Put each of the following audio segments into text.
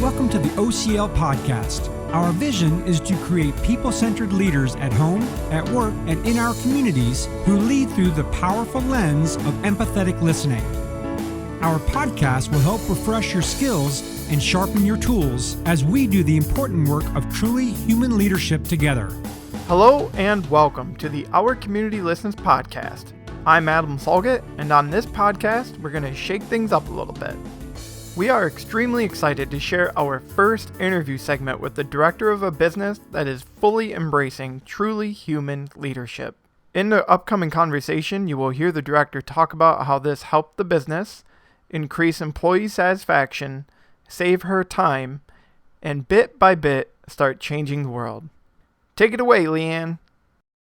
Welcome to the OCL podcast. Our vision is to create people-centered leaders at home, at work, and in our communities who lead through the powerful lens of empathetic listening. Our podcast will help refresh your skills and sharpen your tools as we do the important work of truly human leadership together. Hello and welcome to the Our Community Listens podcast. I'm Adam Solgett, and on this podcast, we're going to shake things up a little bit. We are extremely excited to share our first interview segment with the director of a business that is fully embracing truly human leadership. In the upcoming conversation, you will hear the director talk about how this helped the business, increase employee satisfaction, save her time, and bit by bit start changing the world. Take it away, Leanne.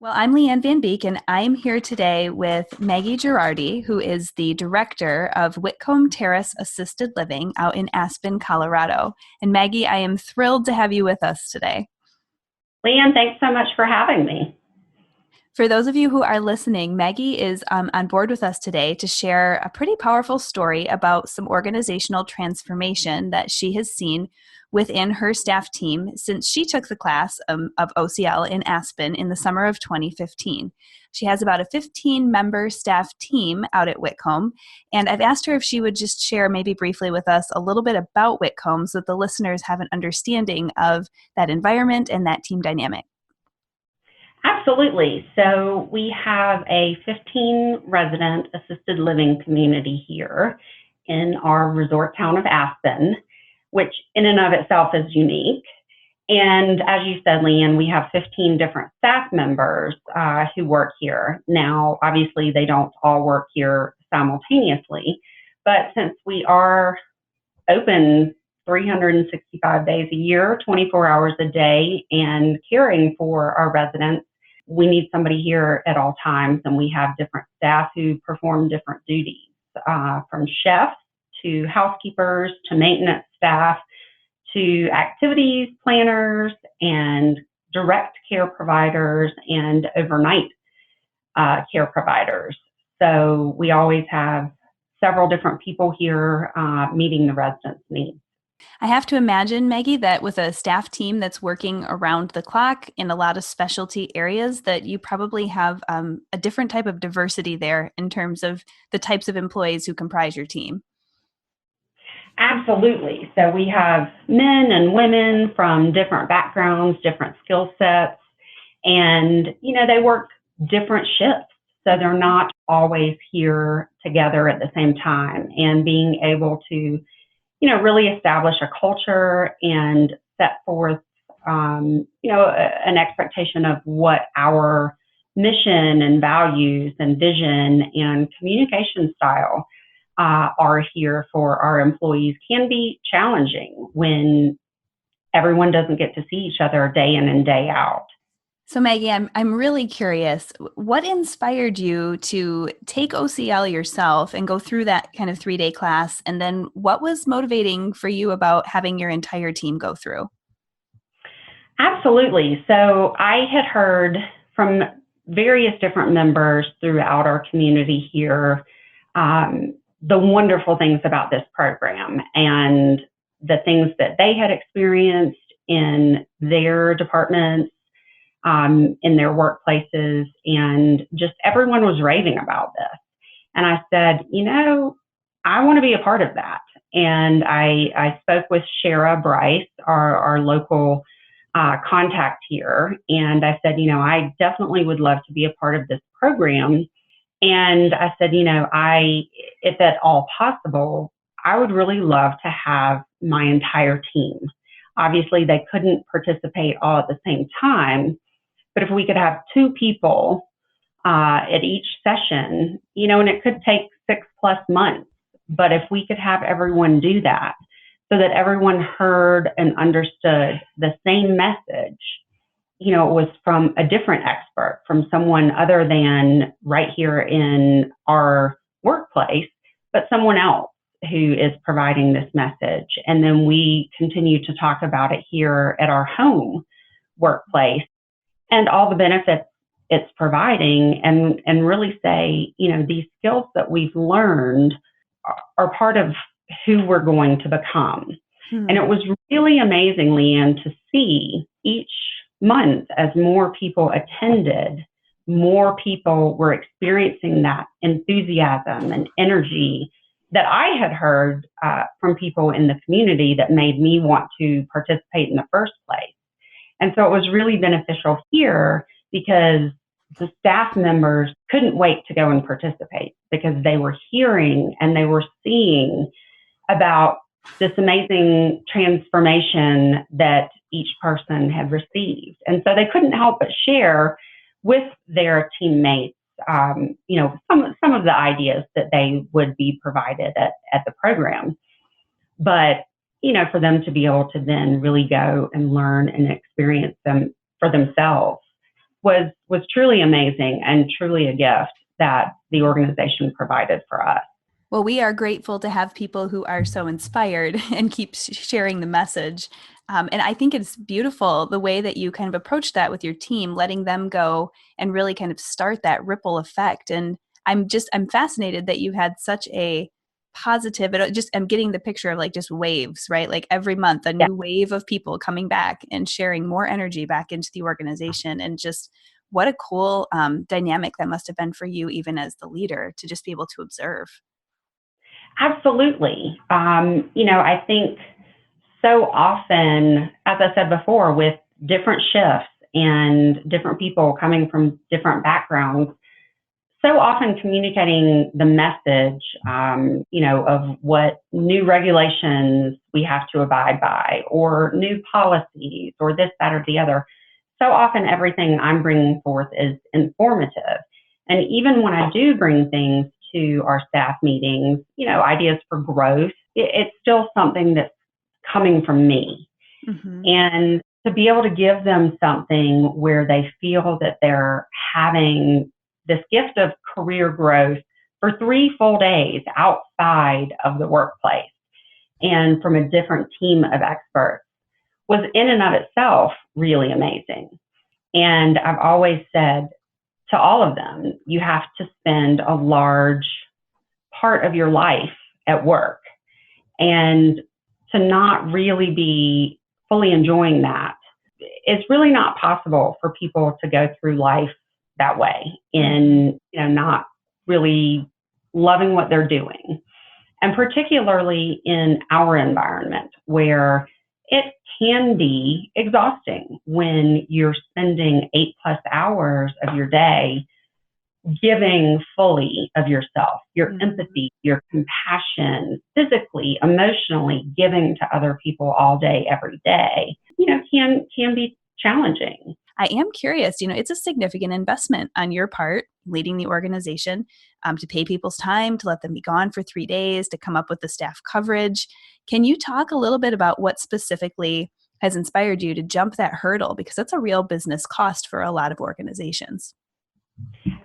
Well, I'm Leanne Van Beek, and I'm here today with Maggie Gerardi, who is the director of Whitcomb Terrace Assisted Living out in Aspen, Colorado. And Maggie, I am thrilled to have you with us today. Leanne, thanks so much for having me. For those of you who are listening, Maggie is on board with us today to share a pretty powerful story about some organizational transformation that she has seen within her staff team since she took the class of OCL in Aspen in the summer of 2015. She has about a 15-member staff team out at Whitcomb, and I've asked her if she would just share maybe briefly with us a little bit about Whitcomb so that the listeners have an understanding of that environment and that team dynamic. Absolutely. So we have a 15-resident assisted living community here in our resort town of Aspen, which in and of itself is unique. And as you said, Leanne, we have 15 different staff members who work here. Now, obviously, they don't all work here simultaneously, but since we are open 365 days a year, 24 hours a day, and caring for our residents, we need somebody here at all times, and we have different staff who perform different duties, from chefs to housekeepers to maintenance staff to activities planners and direct care providers and overnight care providers. So we always have several different people here meeting the residents' needs. I have to imagine, Maggie, that with a staff team that's working around the clock in a lot of specialty areas, that you probably have a different type of diversity there in terms of the types of employees who comprise your team. Absolutely. So we have men and women from different backgrounds, different skill sets, and, they work different shifts. So they're not always here together at the same time, and being able to really establish a culture and set forth, an expectation of what our mission and values and vision and communication style are here for our employees can be challenging when everyone doesn't get to see each other day in and day out. So Maggie, I'm really curious, what inspired you to take OCL yourself and go through that kind of 3-day class? And then what was motivating for you about having your entire team go through? Absolutely. So I had heard from various different members throughout our community here the wonderful things about this program and the things that they had experienced in their departments, in their workplaces, and just everyone was raving about this. And I said, I want to be a part of that. And I spoke with Brice, our local contact here, and I said, I definitely would love to be a part of this program. And I said, if at all possible, I would really love to have my entire team. Obviously, they couldn't participate all at the same time, but if we could have 2 people at each session, and it could take 6+ months, but if we could have everyone do that so that everyone heard and understood the same message, it was from a different expert, from someone other than right here in our workplace, but someone else who is providing this message. And then we continue to talk about it here at our home workplace and all the benefits it's providing, and really say, these skills that we've learned are part of who we're going to become. And it was really amazing, Leanne, to see each month as more people attended, more people were experiencing that enthusiasm and energy that I had heard from people in the community that made me want to participate in the first place. And so it was really beneficial here because the staff members couldn't wait to go and participate because they were hearing and they were seeing about this amazing transformation that each person had received. And so they couldn't help but share with their teammates, some of the ideas that they would be provided at the program. But, for them to be able to then really go and learn and experience them for themselves was truly amazing and truly a gift that the organization provided for us. Well, we are grateful to have people who are so inspired and keep sharing the message. And I think it's beautiful the way that you kind of approach that with your team, letting them go and really kind of start that ripple effect. And I'm fascinated that you had such a positive, I'm getting the picture of like just waves, right? Like every month, a new wave of people coming back and sharing more energy back into the organization. And just what a cool dynamic that must have been for you, even as the leader, to just be able to observe. Absolutely. I think so often, as I said before, with different shifts and different people coming from different backgrounds, so often communicating the message, of what new regulations we have to abide by or new policies or this, that, or the other. So often everything I'm bringing forth is informative. And even when I do bring things to our staff meetings, ideas for growth, it's still something that's coming from me. Mm-hmm. And to be able to give them something where they feel that they're having this gift of career growth for 3 full days outside of the workplace and from a different team of experts was in and of itself really amazing. And I've always said to all of them, you have to spend a large part of your life at work. And to not really be fully enjoying that, it's really not possible for people to go through life that way in, not really loving what they're doing. And particularly in our environment where it can be exhausting when you're spending 8+ hours of your day giving fully of yourself, your empathy, your compassion, physically, emotionally, giving to other people all day, every day, can be challenging. I am curious, it's a significant investment on your part, leading the organization, to pay people's time, to let them be gone for 3 days, to come up with the staff coverage. Can you talk a little bit about what specifically has inspired you to jump that hurdle? Because that's a real business cost for a lot of organizations.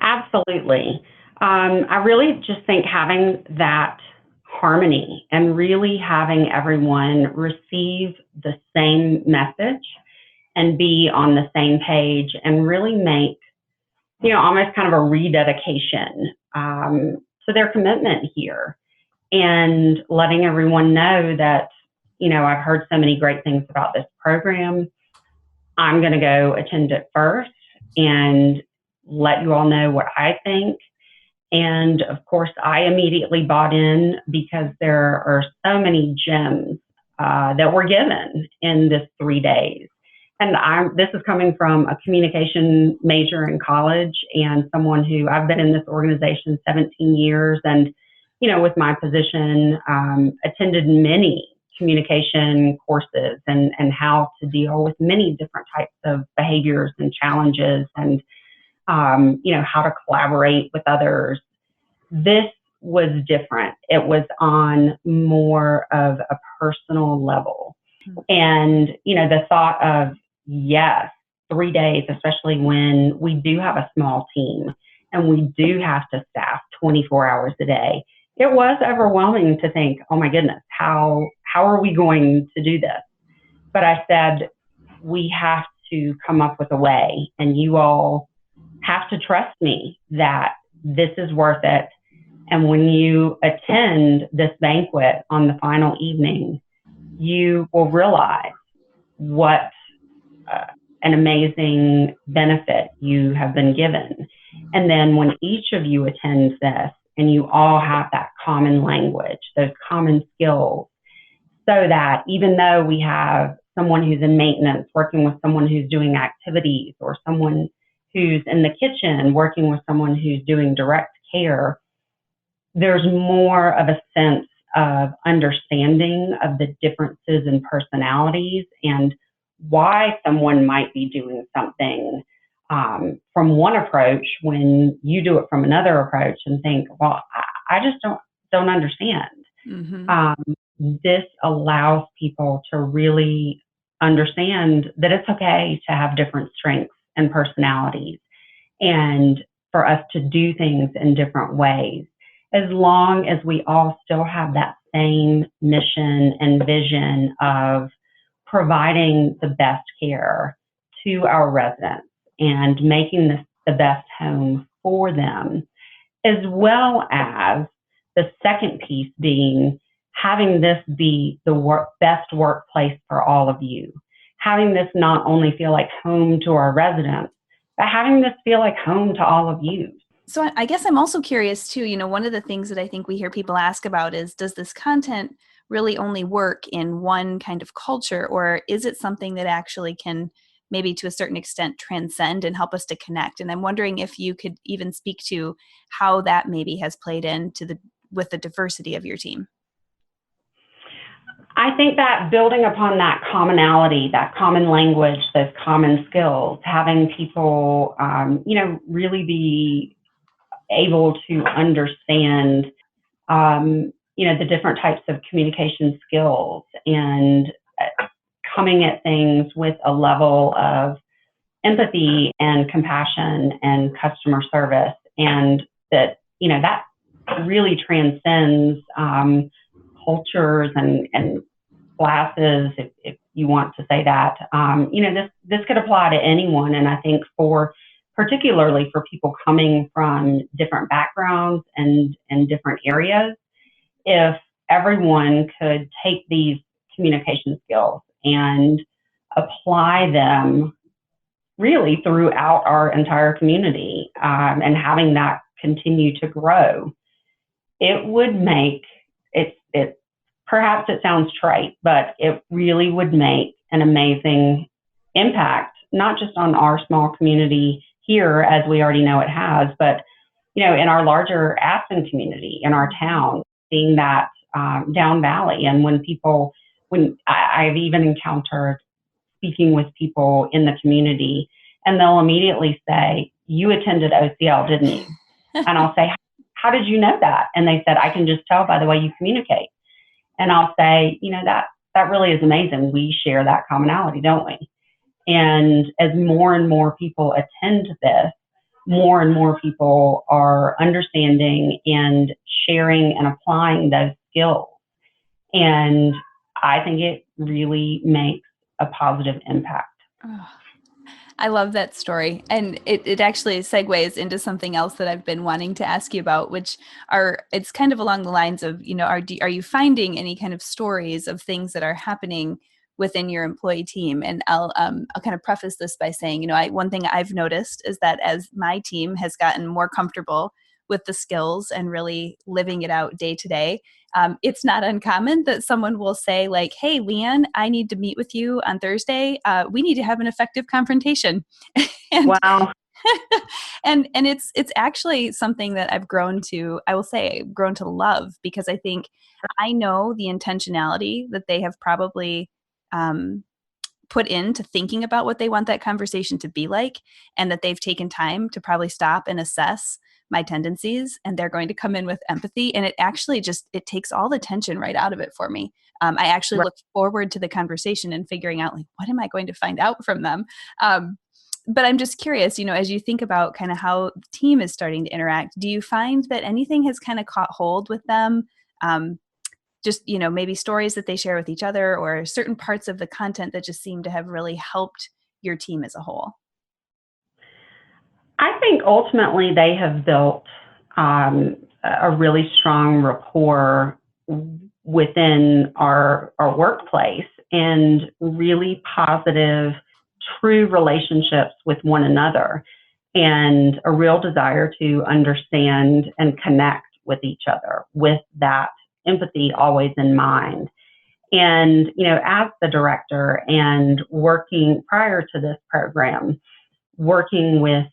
Absolutely. I really just think having that harmony and really having everyone receive the same message and be on the same page and really make, almost kind of a rededication to their commitment here and letting everyone know that, I've heard so many great things about this program. I'm going to go attend it first and let you all know what I think. And of course, I immediately bought in because there are so many gems that were given in this 3 days. And this is coming from a communication major in college and someone who I've been in this organization 17 years. And, with my position, attended many communication courses and how to deal with many different types of behaviors and challenges and, how to collaborate with others. This was different. It was on more of a personal level. And, the thought of, yes, 3 days, especially when we do have a small team and we do have to staff 24 hours a day, it was overwhelming to think, oh my goodness, how are we going to do this? But I said, we have to come up with a way, and you all have to trust me that this is worth it. And when you attend this banquet on the final evening, you will realize what an amazing benefit you have been given. And then when each of you attends this and you all have that common language, those common skills, so that even though we have someone who's in maintenance working with someone who's doing activities, or someone who's in the kitchen working with someone who's doing direct care, there's more of a sense of understanding of the differences in personalities and why someone might be doing something from one approach when you do it from another approach, and think, well, I just don't understand. Mm-hmm. This allows people to really understand that it's okay to have different strengths and personalities, and for us to do things in different ways, as long as we all still have that same mission and vision of providing the best care to our residents and making this the best home for them, as well as the second piece being having this be the best workplace for all of you. Having this not only feel like home to our residents, but having this feel like home to all of you. So I guess I'm also curious too, one of the things that I think we hear people ask about is, does this content really only work in one kind of culture, or is it something that actually can maybe to a certain extent transcend and help us to connect? And I'm wondering if you could even speak to how that maybe has played into with the diversity of your team. I think that building upon that commonality, that common language, those common skills, having people, really be able to understand, the different types of communication skills, and coming at things with a level of empathy and compassion and customer service, and that, that really transcends cultures and classes, if you want to say that. This could apply to anyone, and I think particularly for people coming from different backgrounds and different areas, if everyone could take these communication skills and apply them really throughout our entire community, and having that continue to grow, it would make it perhaps it sounds trite, but it really would make an amazing impact, not just on our small community here, as we already know it has, but in our larger Aspen community, in our town, seeing that down valley. And when I've even encountered speaking with people in the community, and they'll immediately say, "You attended OCL, didn't you?" And I'll say, "How did you know that?" And they said, "I can just tell by the way you communicate." And I'll say, that really is amazing. We share that commonality, don't we? And as more and more people attend to this, more and more people are understanding and sharing and applying those skills. And I think it really makes a positive impact. Oh, I love that story. And it actually segues into something else that I've been wanting to ask you about, it's kind of along the lines of, are you finding any kind of stories of things that are happening within your employee team? And I'll kind of preface this by saying, one thing I've noticed is that as my team has gotten more comfortable with the skills and really living it out day to day, it's not uncommon that someone will say like, "Hey, Leanne, I need to meet with you on Thursday. We need to have an effective confrontation." And, wow. and it's actually something that I've grown to love, because I think I know the intentionality that they have probably put into thinking about what they want that conversation to be like, and that they've taken time to probably stop and assess my tendencies, and they're going to come in with empathy. And it actually it takes all the tension right out of it for me. I actually look forward to the conversation and figuring out, like, what am I going to find out from them? But I'm just curious, as you think about kind of how the team is starting to interact, do you find that anything has kind of caught hold with them? Just, maybe stories that they share with each other, or certain parts of the content that just seem to have really helped your team as a whole? I think ultimately they have built a really strong rapport within our workplace, and really positive, true relationships with one another, and a real desire to understand and connect with each other with that empathy always in mind. And, as the director and working prior to this program, working with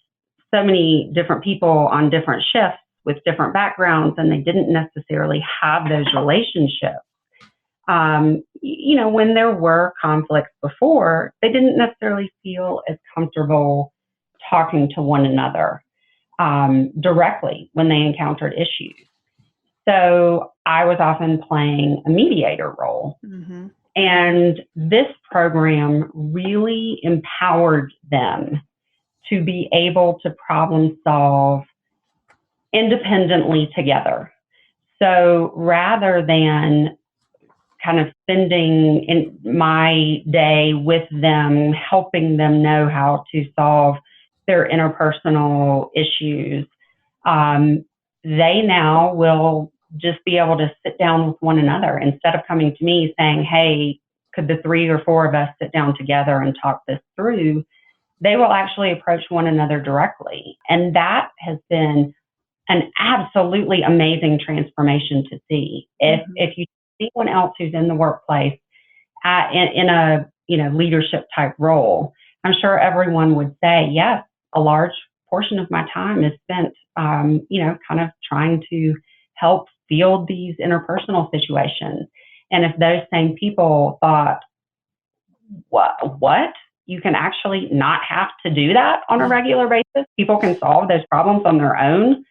so many different people on different shifts with different backgrounds, and they didn't necessarily have those relationships. When there were conflicts before, they didn't necessarily feel as comfortable talking to one another directly when they encountered issues. So I was often playing a mediator role. Mm-hmm. And this program really empowered them to be able to problem solve independently together. So rather than kind of spending in my day with them, helping them know how to solve their interpersonal issues, they now will just be able to sit down with one another instead of coming to me saying, hey, could the 3 or 4 of us sit down together and talk this through? They will actually approach one another directly. And that has been an absolutely amazing transformation to see. If you see anyone else who's in the workplace in a leadership type role, I'm sure everyone would say, yes, a large portion of my time is spent, kind of trying to help field these interpersonal situations. And if those same people thought, what? You can actually not have to do that on a regular basis. People can solve those problems on their own.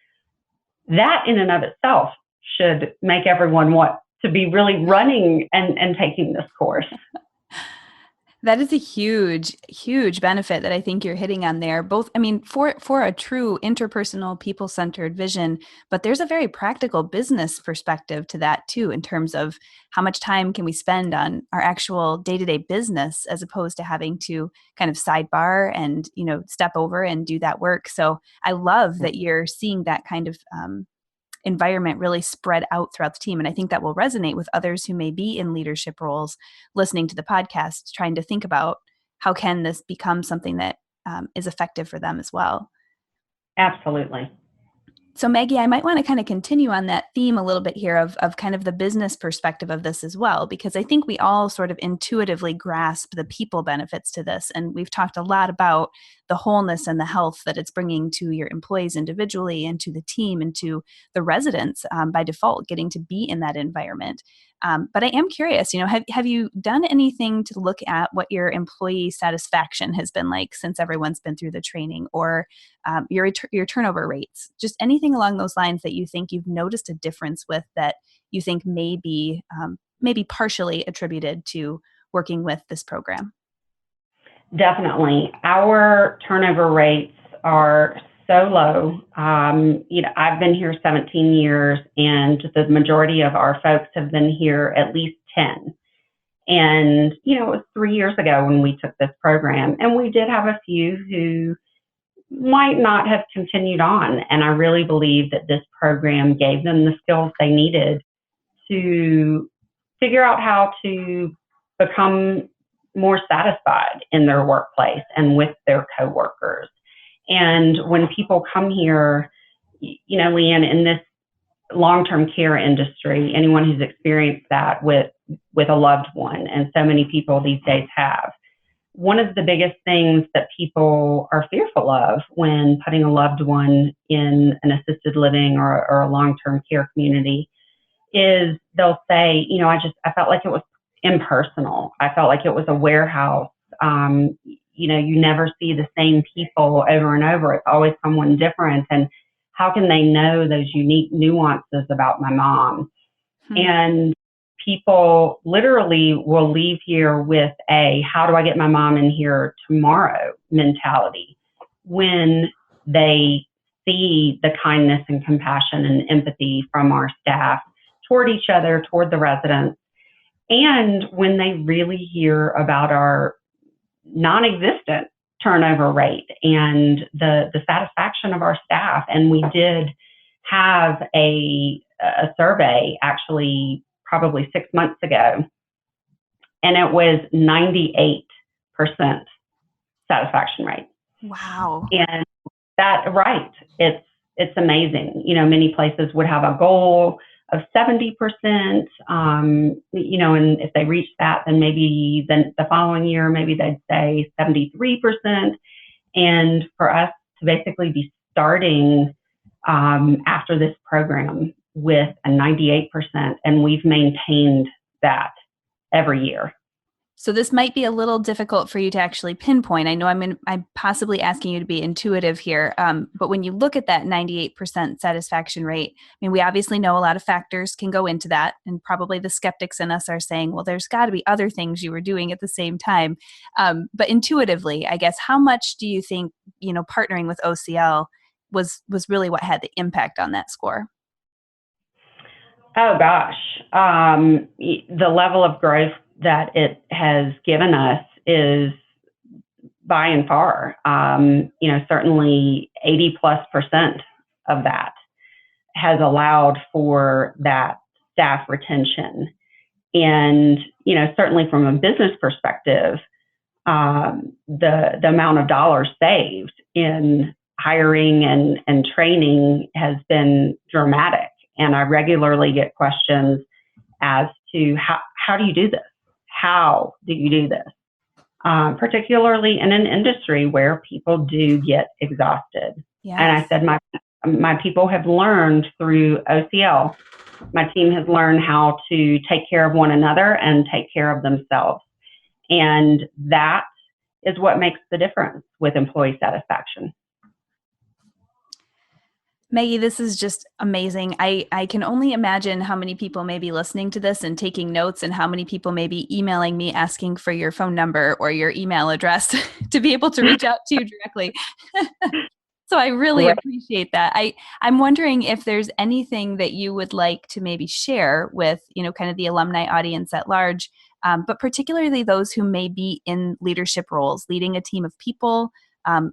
That in and of itself should make everyone want to be really running and taking this course. That is a huge, huge benefit that I think you're hitting on there. Both, for a true interpersonal, people-centered vision, but there's a very practical business perspective to that too, in terms of how much time can we spend on our actual day-to-day business as opposed to having to kind of sidebar and, step over and do that work. So I love that you're seeing that kind of environment really spread out throughout the team. And I think that will resonate with others who may be in leadership roles listening to the podcast, trying to think about how can this become something that is effective for them as well. Absolutely. So Maggie, I might want to kind of continue on that theme a little bit here of kind of the business perspective of this as well, because I think we all sort of intuitively grasp the people benefits to this. And we've talked a lot about the wholeness and the health that it's bringing to your employees individually and to the team and to the residents by default, getting to be in that environment. But I am curious, have you done anything to look at what your employee satisfaction has been like since everyone's been through the training, or your turnover rates, just anything along those lines that you think you've noticed a difference with that you think may be partially attributed to working with this program? Definitely. Our turnover rates are so low. I've been here 17 years, and the majority of our folks have been here at least 10. And, it was 3 years ago when we took this program, and we did have a few who might not have continued on. And I really believe that this program gave them the skills they needed to figure out how to become more satisfied in their workplace and with their coworkers. And when people come here, Leanne, in this long-term care industry, anyone who's experienced that with a loved one, and so many people these days have, one of the biggest things that people are fearful of when putting a loved one in an assisted living or a long-term care community is they'll say, I felt like it was impersonal. I felt like it was a warehouse. You never see the same people over and over. It's always someone different. And how can they know those unique nuances about my mom? And people literally will leave here with a, how do I get my mom in here tomorrow mentality when they see the kindness and compassion and empathy from our staff toward each other, toward the residents. And when they really hear about our non-existent turnover rate and the satisfaction of our staff. And we did have a survey actually probably 6 months ago, and it was 98% satisfaction rate. Wow. And that, right, it's amazing. Many places would have a goal of 70%, and if they reach that, then maybe the following year, maybe they'd say 73%. And for us to basically be starting after this program with a 98%, and we've maintained that every year. So this might be a little difficult for you to actually pinpoint. I know I'm possibly asking you to be intuitive here, but when you look at that 98% satisfaction rate, we obviously know a lot of factors can go into that, and probably the skeptics in us are saying, well, there's got to be other things you were doing at the same time. But intuitively, I guess, how much do you think, partnering with OCL was really what had the impact on that score? Oh gosh, the level of growth that it has given us is by and far, certainly 80+% of that has allowed for that staff retention. And, certainly from a business perspective, the amount of dollars saved in hiring and training has been dramatic. And I regularly get questions as to how do you do this? How do you do this? Particularly in an industry where people do get exhausted. Yes. And I said, my people have learned through OCL, my team has learned how to take care of one another and take care of themselves. And that is what makes the difference with employee satisfaction. Maggie, this is just amazing. I can only imagine how many people may be listening to this and taking notes, and how many people may be emailing me asking for your phone number or your email address to be able to reach out to you directly. So I really appreciate that. I'm wondering if there's anything that you would like to maybe share with, kind of the alumni audience at large, but particularly those who may be in leadership roles, leading a team of people,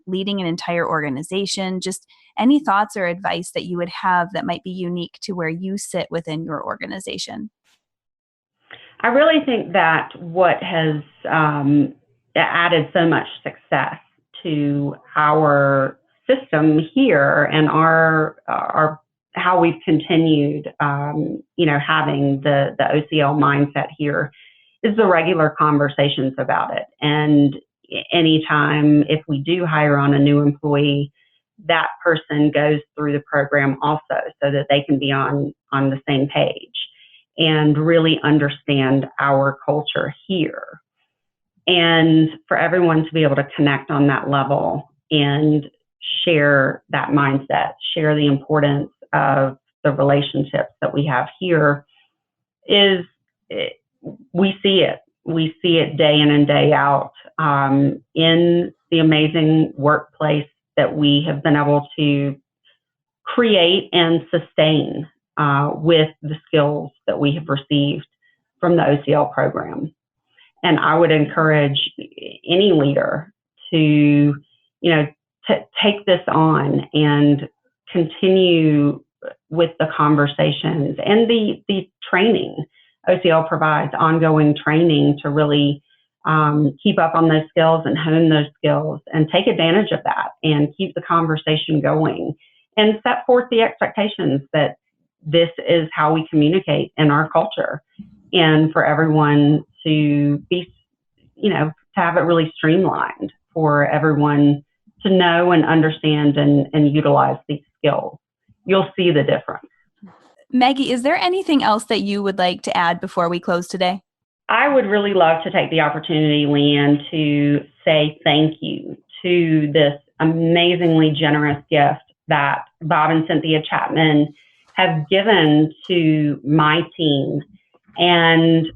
leading an entire organization. Just any thoughts or advice that you would have that might be unique to where you sit within your organization? I really think that what has added so much success to our system here and our how we've continued, having the OCL mindset here is the regular conversations about it. And anytime if we do hire on a new employee, that person goes through the program also so that they can be on the same page and really understand our culture here. And for everyone to be able to connect on that level and share that mindset, share the importance of the relationships that we have here we see it. We see it day in and day out in the amazing workplace that we have been able to create and sustain with the skills that we have received from the OCL program. And I would encourage any leader to, take this on and continue with the conversations and the training. OCL provides ongoing training to really keep up on those skills and hone those skills and take advantage of that and keep the conversation going and set forth the expectations that this is how we communicate in our culture, and for everyone to be, to have it really streamlined for everyone to know and understand and utilize these skills. You'll see the difference. Maggie, is there anything else that you would like to add before we close today? I would really love to take the opportunity, Leanne, to say thank you to this amazingly generous gift that Bob and Cynthia Chapman have given to my team and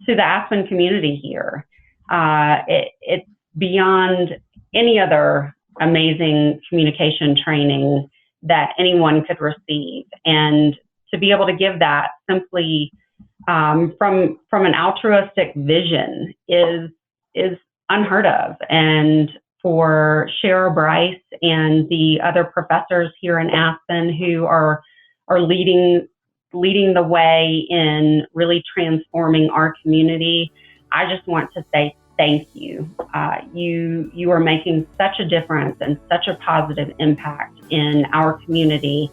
to the Aspen community here. It's beyond any other amazing communication training that anyone could receive. And to be able to give that simply from an altruistic vision is unheard of. And for Shara, Brice, and the other professors here in Aspen who are leading leading the way in really transforming our community. I just want to say thank you. You are making such a difference and such a positive impact in our community.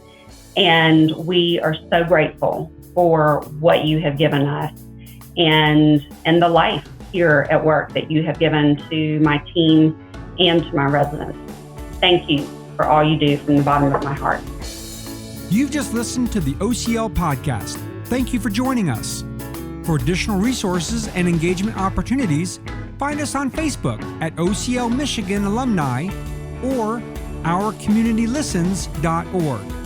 And we are so grateful for what you have given us and the life here at work that you have given to my team and to my residents. Thank you for all you do from the bottom of my heart. You've just listened to the OCL podcast. Thank you for joining us. For additional resources and engagement opportunities, find us on Facebook at OCL Michigan Alumni or ourcommunitylistens.org.